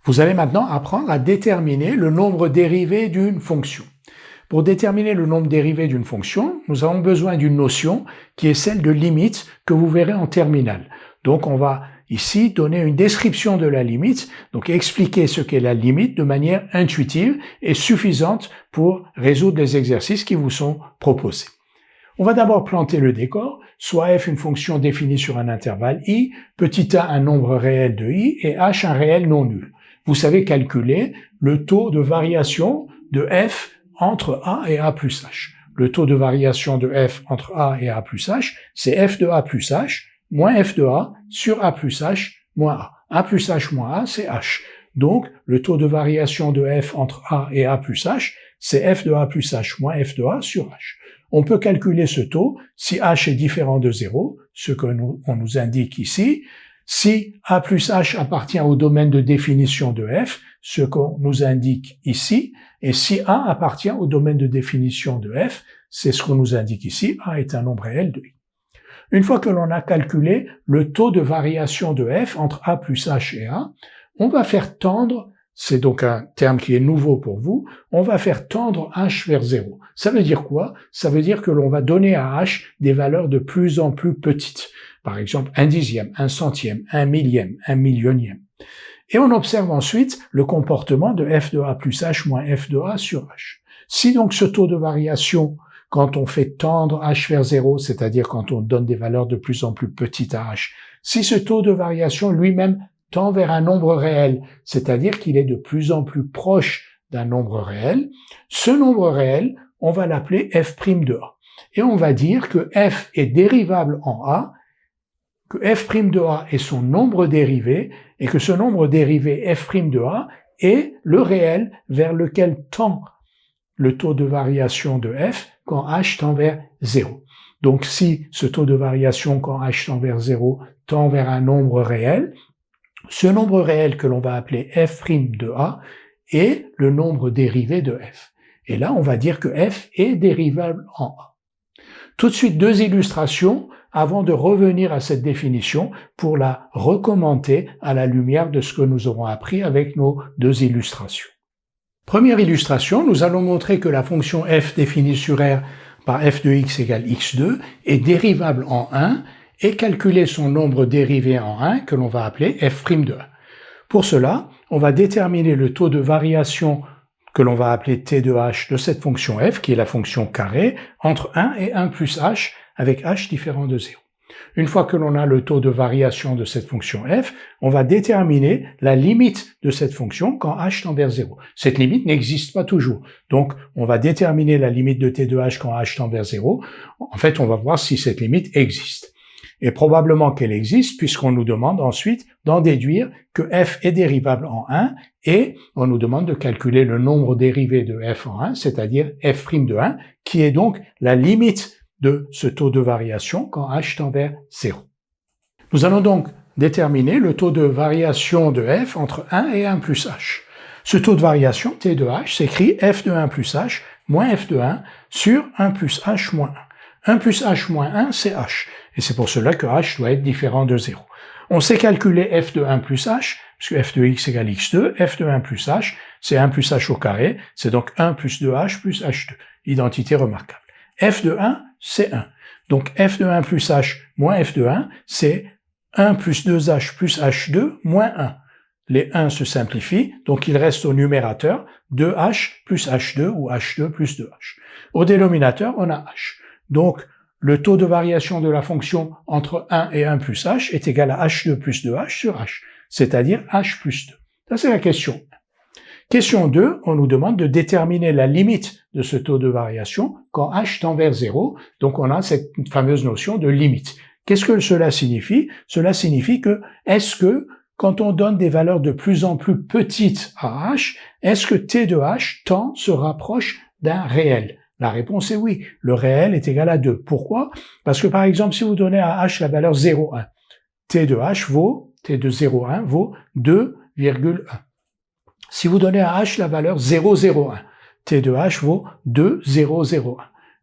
Vous allez maintenant apprendre à déterminer le nombre dérivé d'une fonction. Pour déterminer le nombre dérivé d'une fonction, nous avons besoin d'une notion qui est celle de limite que vous verrez en terminale. Donc on va ici donner une description de la limite, donc expliquer ce qu'est la limite de manière intuitive et suffisante pour résoudre les exercices qui vous sont proposés. On va d'abord planter le décor, soit f une fonction définie sur un intervalle i, petit a un nombre réel de i et h un réel non nul. Vous savez calculer le taux de variation de f entre a et a plus h. Le taux de variation de f entre a et a plus h, c'est f de a plus h moins f de a sur a plus h moins a. A plus h moins a, c'est h. Donc, le taux de variation de f entre a et a plus h, c'est f de a plus h moins f de a sur h. On peut calculer ce taux si h est différent de 0, ce qu'on nous indique ici, si a plus h appartient au domaine de définition de f, ce qu'on nous indique ici, et si a appartient au domaine de définition de f, c'est ce qu'on nous indique ici, a est un nombre réel de i. Une fois que l'on a calculé le taux de variation de f entre a plus h et a, on va faire tendre, c'est donc un terme qui est nouveau pour vous, on va faire tendre h vers 0. Ça veut dire quoi? Ça veut dire que l'on va donner à h des valeurs de plus en plus petites. Par exemple, 1/10, 1/100, 1/1000, 1/100000. Et on observe ensuite le comportement de f de a plus h moins f de a sur h. Si donc ce taux de variation, quand on fait tendre h vers 0, c'est-à-dire quand on donne des valeurs de plus en plus petites à h, si ce taux de variation lui-même tend vers un nombre réel, c'est-à-dire qu'il est de plus en plus proche d'un nombre réel, ce nombre réel, on va l'appeler f' de a. Et on va dire que f est dérivable en a, que f' de a est son nombre dérivé, et que ce nombre dérivé f' de a est le réel vers lequel tend le taux de variation de f quand h tend vers 0. Donc si ce taux de variation quand h tend vers 0 tend vers un nombre réel, ce nombre réel que l'on va appeler f' de a est le nombre dérivé de f. Et là, on va dire que f est dérivable en a. Tout de suite, deux illustrations avant de revenir à cette définition pour la recommenter à la lumière de ce que nous aurons appris avec nos deux illustrations. Première illustration, nous allons montrer que la fonction f définie sur R par f de x égale x2 est dérivable en 1 et calculer son nombre dérivé en 1 que l'on va appeler f' de 1. Pour cela, on va déterminer le taux de variation que l'on va appeler t de h de cette fonction f, qui est la fonction carrée, entre 1 et 1 plus h, avec h différent de 0. Une fois que l'on a le taux de variation de cette fonction f, on va déterminer la limite de cette fonction quand h tend vers 0. Cette limite n'existe pas toujours. Donc, on va déterminer la limite de t de h quand h tend vers 0. En fait, on va voir si cette limite existe. Et probablement qu'elle existe, puisqu'on nous demande ensuite d'en déduire que f est dérivable en 1, et on nous demande de calculer le nombre dérivé de f en 1, c'est-à-dire f' de 1, qui est donc la limite de ce taux de variation quand h tend vers 0. Nous allons donc déterminer le taux de variation de f entre 1 et 1 plus h. Ce taux de variation, t de h, s'écrit f de 1 plus h moins f de 1 sur 1 plus h moins 1. 1 plus h moins 1, c'est h. Et c'est pour cela que h doit être différent de 0. On sait calculer f de 1 plus h, puisque f de x égale x2, f de 1 plus h, c'est 1 plus h au carré, c'est donc 1 plus 2h plus h2. Identité remarquable. f de 1, c'est 1. Donc f de 1 plus h moins f de 1, c'est 1 plus 2h plus h2 moins 1. Les 1 se simplifient, donc il reste au numérateur 2h plus h2 ou h2 plus 2h. Au dénominateur, on a h. Donc, le taux de variation de la fonction entre 1 et 1 plus h est égal à h2 plus 2h sur h, c'est-à-dire h plus 2. Ça, c'est la question 1. Question 2, on nous demande de déterminer la limite de ce taux de variation quand h tend vers 0, donc on a cette fameuse notion de limite. Qu'est-ce que cela signifie? Cela signifie que, est-ce que, quand on donne des valeurs de plus en plus petites à h, est-ce que t de h se rapproche d'un réel? La réponse est oui. Le réel est égal à 2. Pourquoi? Parce que par exemple, si vous donnez à h la valeur 0,1, t de h vaut, t de 0,1 vaut 2,1. Si vous donnez à h la valeur 0,01, t de h vaut 2,001.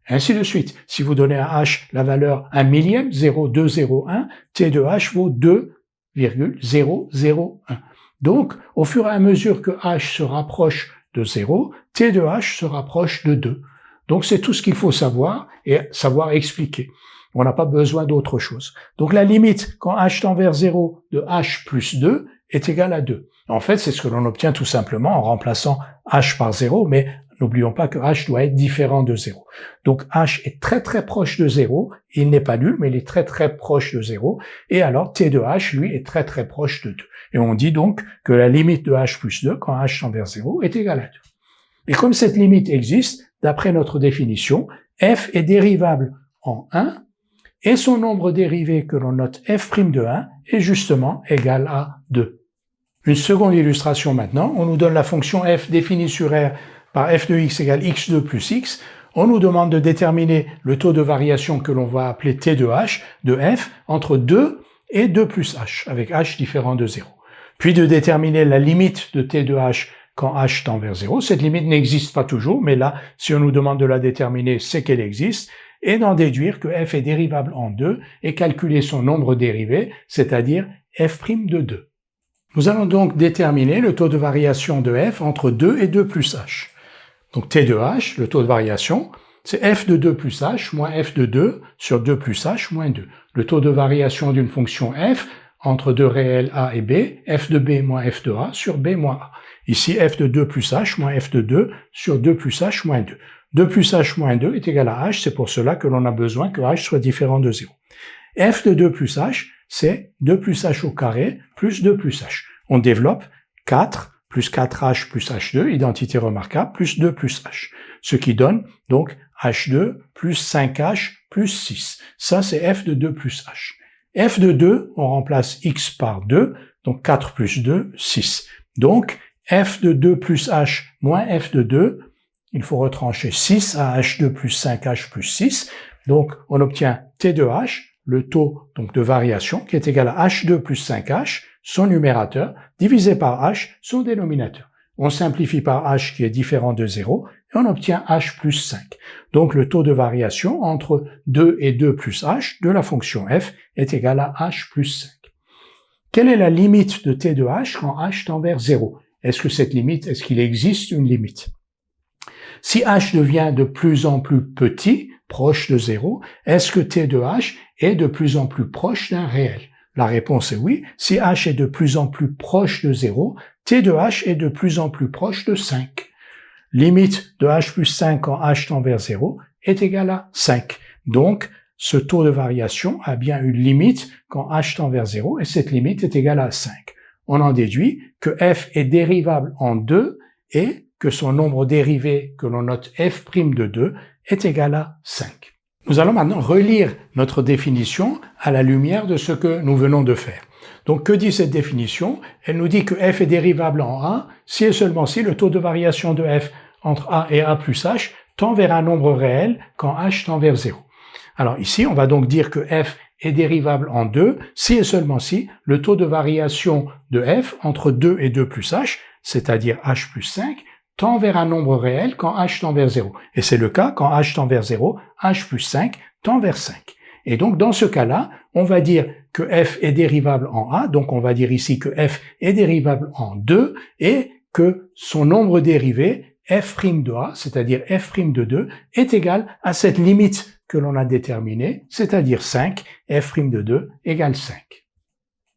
Ainsi de suite. Si vous donnez à h la valeur 1 millième, 0,201, t de h vaut 2,001. Donc, au fur et à mesure que h se rapproche de 0, t de h se rapproche de 2. Donc, c'est tout ce qu'il faut savoir et savoir expliquer. On n'a pas besoin d'autre chose. Donc, la limite, quand h tend vers 0 de h plus 2 est égale à 2. En fait, c'est ce que l'on obtient tout simplement en remplaçant h par 0, mais n'oublions pas que h doit être différent de 0. Donc h est très très proche de 0, il n'est pas nul, mais il est très très proche de 0, et alors t de h, lui, est très très proche de 2. Et on dit donc que la limite de h plus 2, quand h tend vers 0, est égale à 2. Et comme cette limite existe, d'après notre définition, f est dérivable en 1, et son nombre dérivé que l'on note f' de 1 est justement égal à 2. Une seconde illustration maintenant, on nous donne la fonction f définie sur R par f de x égale x2 plus x. On nous demande de déterminer le taux de variation que l'on va appeler t de h de f entre 2 et 2 plus h, avec h différent de 0. Puis de déterminer la limite de t de h quand h tend vers 0. Cette limite n'existe pas toujours, mais là, si on nous demande de la déterminer, c'est qu'elle existe. Et d'en déduire que f est dérivable en 2 et calculer son nombre dérivé, c'est-à-dire f' de 2. Nous allons donc déterminer le taux de variation de f entre 2 et 2 plus h. Donc t de h, le taux de variation, c'est f de 2 plus h moins f de 2 sur 2 plus h moins 2. Le taux de variation d'une fonction f entre deux réels a et b, f de b moins f de a sur b moins a. Ici, f de 2 plus h moins f de 2 sur 2 plus h moins 2. 2 plus h moins 2 est égal à h, c'est pour cela que l'on a besoin que h soit différent de 0. f de 2 plus h, c'est 2 plus h au carré plus 2 plus h. On développe 4 plus 4h plus h2, identité remarquable, plus 2 plus h. Ce qui donne donc h2 plus 5h plus 6. Ça, c'est f de 2 plus h. f de 2, on remplace x par 2, donc 4 plus 2, 6. Donc, f de 2 plus h moins f de 2, il faut retrancher 6 à h2 plus 5h plus 6. Donc, on obtient t de h, le taux donc de variation, qui est égal à h2 plus 5h, son numérateur, divisé par h, son dénominateur. On simplifie par h qui est différent de 0, et on obtient h plus 5. Donc, le taux de variation entre 2 et 2 plus h de la fonction f est égal à h plus 5. Quelle est la limite de t de h quand h tend vers 0? Est-ce que cette limite, est-ce qu'il existe une limite? Si h devient de plus en plus petit, proche de 0, est-ce que t de h est de plus en plus proche d'un réel? La réponse est oui. Si h est de plus en plus proche de 0, t de h est de plus en plus proche de 5. Limite de h plus 5 quand h tend vers 0 est égale à 5. Donc, ce taux de variation a bien une limite quand h tend vers 0 et cette limite est égale à 5. On en déduit que f est dérivable en 2 et que son nombre dérivé que l'on note f' de 2 est égal à 5. Nous allons maintenant relire notre définition à la lumière de ce que nous venons de faire. Donc, que dit cette définition? Elle nous dit que f est dérivable en a si et seulement si le taux de variation de f entre a et a plus h tend vers un nombre réel quand h tend vers 0. Alors ici, on va donc dire que f est dérivable en 2 si et seulement si le taux de variation de f entre 2 et 2 plus h, c'est-à-dire h plus 5, tend vers un nombre réel quand h tend vers 0. Et c'est le cas quand h tend vers 0, h plus 5 tend vers 5. Et donc dans ce cas-là, on va dire que f est dérivable en a, donc on va dire ici que f est dérivable en 2 et que son nombre dérivé, f' de a, c'est-à-dire f' de 2, est égal à cette limite que l'on a déterminée, c'est-à-dire 5, f' de 2 égale 5.